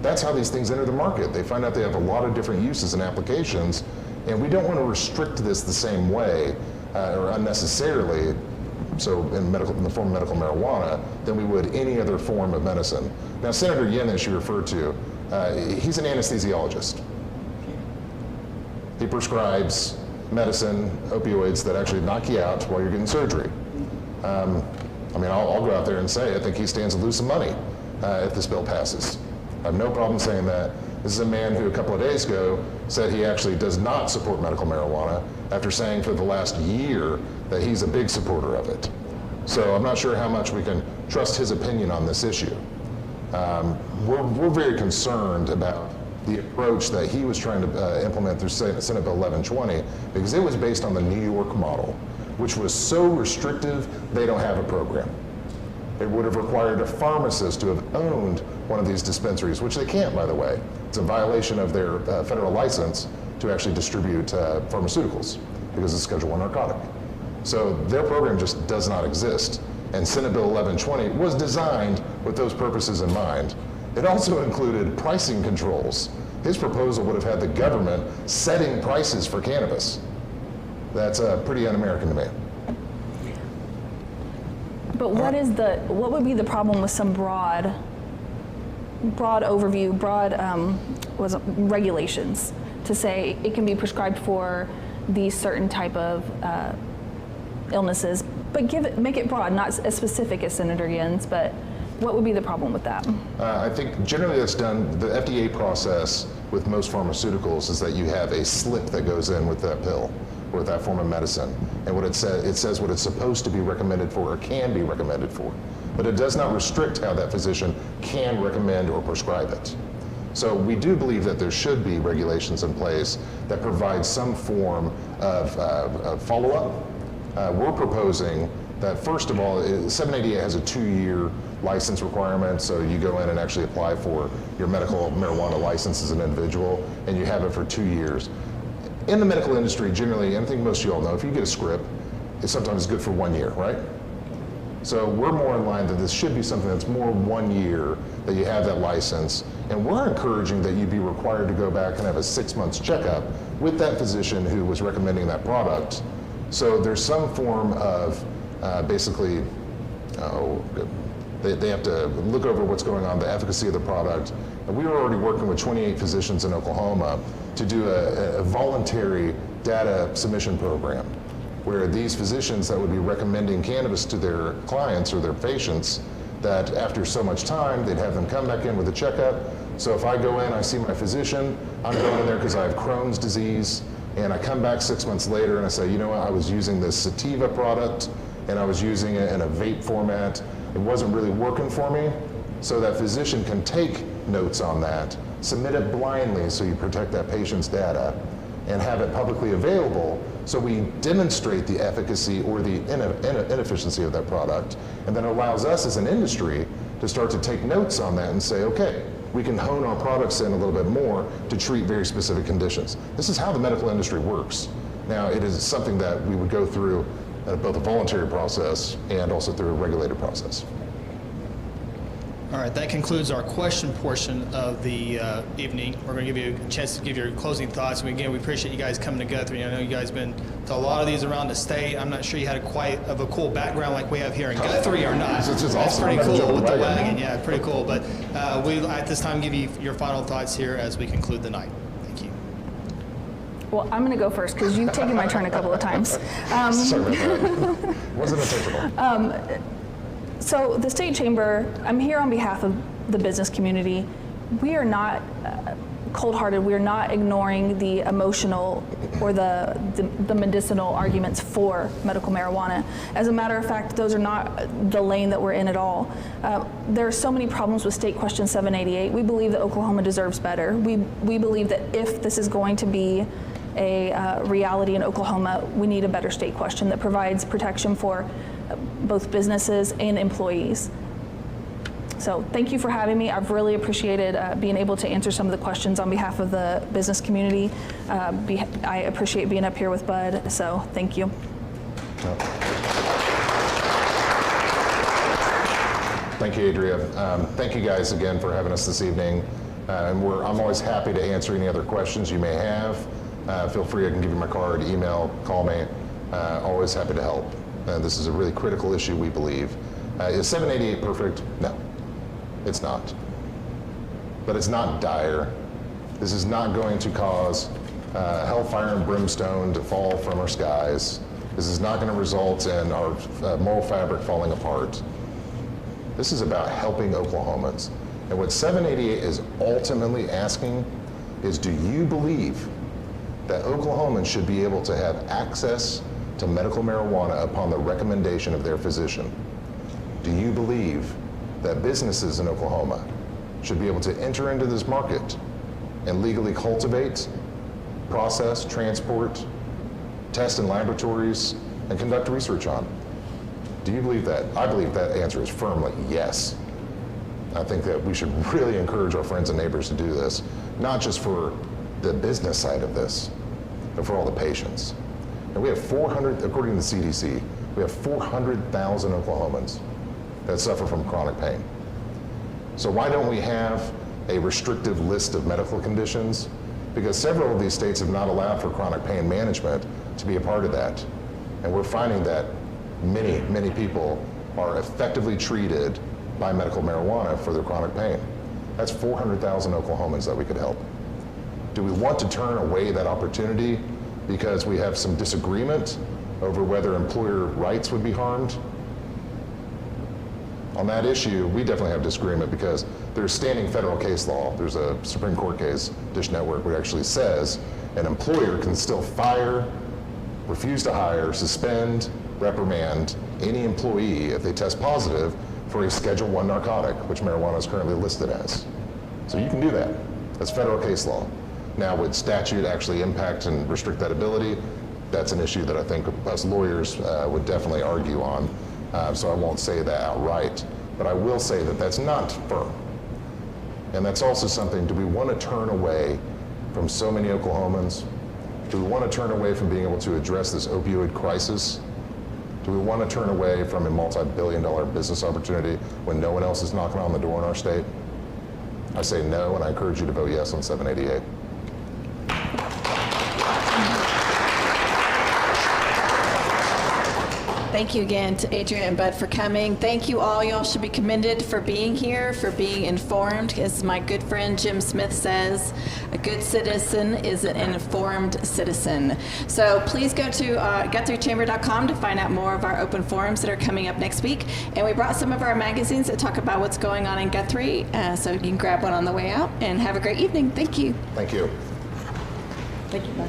That's how these things enter the market. They find out they have a lot of different uses and applications, and we don't want to restrict this the same way or unnecessarily, so in the form of medical marijuana, than we would any other form of medicine. Now, Senator Yin, as you referred to, he's an anesthesiologist. He prescribes medicine, opioids that actually knock you out while you're getting surgery. I mean, I'll go out there and say I think he stands to lose some money if this bill passes. I have no problem saying that. This is a man who a couple of days ago said he actually does not support medical marijuana after saying for the last year that he's a big supporter of it. So I'm not sure how much we can trust his opinion on this issue. We're very concerned about the approach that he was trying to implement through Senate Bill 1120, because it was based on the New York model, which was so restrictive they don't have a program. It would have required a pharmacist to have owned one of these dispensaries, which they can't, by the way. It's a violation of their federal license to actually distribute pharmaceuticals, because it's Schedule I narcotic. So their program just does not exist. And Senate Bill 1120 was designed with those purposes in mind. It also included pricing controls. His proposal would have had the government setting prices for cannabis. That's pretty un-American to me. But what would be the problem with some broad overview, regulations to say it can be prescribed for these certain type of illnesses, but make it broad, not as specific as Senator Yin's, but what would be the problem with that? I think generally that's done, the FDA process with most pharmaceuticals is that you have a slip that goes in with that pill, or with that form of medicine. And what it says what it's supposed to be recommended for or can be recommended for. But it does not restrict how that physician can recommend or prescribe it. So we do believe that there should be regulations in place that provide some form of follow-up. We're proposing that, first of all, 788 has a 2-year license requirement, so you go in and actually apply for your medical marijuana license as an individual, and you have it for 2 years. In the medical industry, generally, and I think most of you all know, if you get a script, it's sometimes good for 1 year, right? So we're more in line that this should be something that's more 1 year that you have that license, and we're encouraging that you be required to go back and have a 6 months checkup with that physician who was recommending that product. So there's some form of they have to look over what's going on, the efficacy of the product. And we were already working with 28 physicians in Oklahoma to do a voluntary data submission program, where these physicians that would be recommending cannabis to their clients or their patients, that after so much time, they'd have them come back in with a checkup. So if I go in, I see my physician, I'm going in there because I have Crohn's disease, and I come back 6 months later and I say, you know what, I was using this sativa product, and I was using it in a vape format. It wasn't really working for me. So that physician can take notes on that, submit it blindly so you protect that patient's data, and have it publicly available so we demonstrate the efficacy or the inefficiency of that product, and then allows us as an industry to start to take notes on that and say, okay, we can hone our products in a little bit more to treat very specific conditions. This is how the medical industry works. Now, it is something that we would go through both a voluntary process and also through a regulated process. All right, that concludes our question portion of the evening. We're going to give you a chance to give your closing thoughts. And again, we appreciate you guys coming to Guthrie. I know you guys been to a lot of these around the state. I'm not sure you had quite of a cool background like we have here in Guthrie or not. It's just That's awesome. pretty I'm gonna cool jump with the the wagon. wagon. Yeah, pretty cool. But we'll at this time give you your final thoughts here as we conclude the night. Thank you. Well, I'm going to go first because you've taken my turn a couple of times. Sorry about that. Wasn't intentional. So the State Chamber, I'm here on behalf of the business community. We are not cold-hearted. We are not ignoring the emotional or the medicinal arguments for medical marijuana. As a matter of fact, those are not the lane that we're in at all. There are so many problems with State Question 788. We believe that Oklahoma deserves better. We believe that if this is going to be a reality in Oklahoma, we need a better state question that provides protection for both businesses and employees. So thank you for having me. I've really appreciated being able to answer some of the questions on behalf of the business community. I appreciate being up here with Bud, so thank you. Thank you, Adria. Thank you guys again for having us this evening. I'm always happy to answer any other questions you may have. Feel free, I can give you my card, email, call me. Always happy to help. This is a really critical issue, we believe. Is 788 perfect? No, it's not. But it's not dire. This is not going to cause hellfire and brimstone to fall from our skies. This is not going to result in our moral fabric falling apart. This is about helping Oklahomans. And what 788 is ultimately asking is, do you believe that Oklahomans should be able to have access to medical marijuana upon the recommendation of their physician? Do you believe that businesses in Oklahoma should be able to enter into this market and legally cultivate, process, transport, test in laboratories, and conduct research on? Do you believe that? I believe that answer is firmly yes. I think that we should really encourage our friends and neighbors to do this, not just for the business side of this, but for all the patients. And we have 400, according to the CDC, we have 400,000 Oklahomans that suffer from chronic pain. So why don't we have a restrictive list of medical conditions? Because several of these states have not allowed for chronic pain management to be a part of that. And we're finding that many people are effectively treated by medical marijuana for their chronic pain. That's 400,000 Oklahomans that we could help. Do we want to turn away that opportunity because we have some disagreement over whether employer rights would be harmed? On that issue, we definitely have disagreement because there's standing federal case law. There's a Supreme Court case, Dish Network, which actually says an employer can still fire, refuse to hire, suspend, reprimand any employee if they test positive for a Schedule I narcotic, which marijuana is currently listed as. So you can do that. That's federal case law. Now, would statute actually impact and restrict that ability? That's an issue that I think us lawyers would definitely argue on. So I won't say that outright, but I will say that that's not firm. And that's also something, do we want to turn away from so many Oklahomans? Do we want to turn away from being able to address this opioid crisis? Do we want to turn away from a multi-billion-dollar business opportunity when no one else is knocking on the door in our state? I say no, and I encourage you to vote yes on 788. Thank you again to Adrian and Bud for coming. Thank you all. Y'all should be commended for being here, for being informed. As my good friend Jim Smith says, a good citizen is an informed citizen. So please go to GuthrieChamber.com to find out more of our open forums that are coming up next week. And we brought some of our magazines that talk about what's going on in Guthrie, so you can grab one on the way out. And have a great evening. Thank you. Thank you. Thank you, Bud.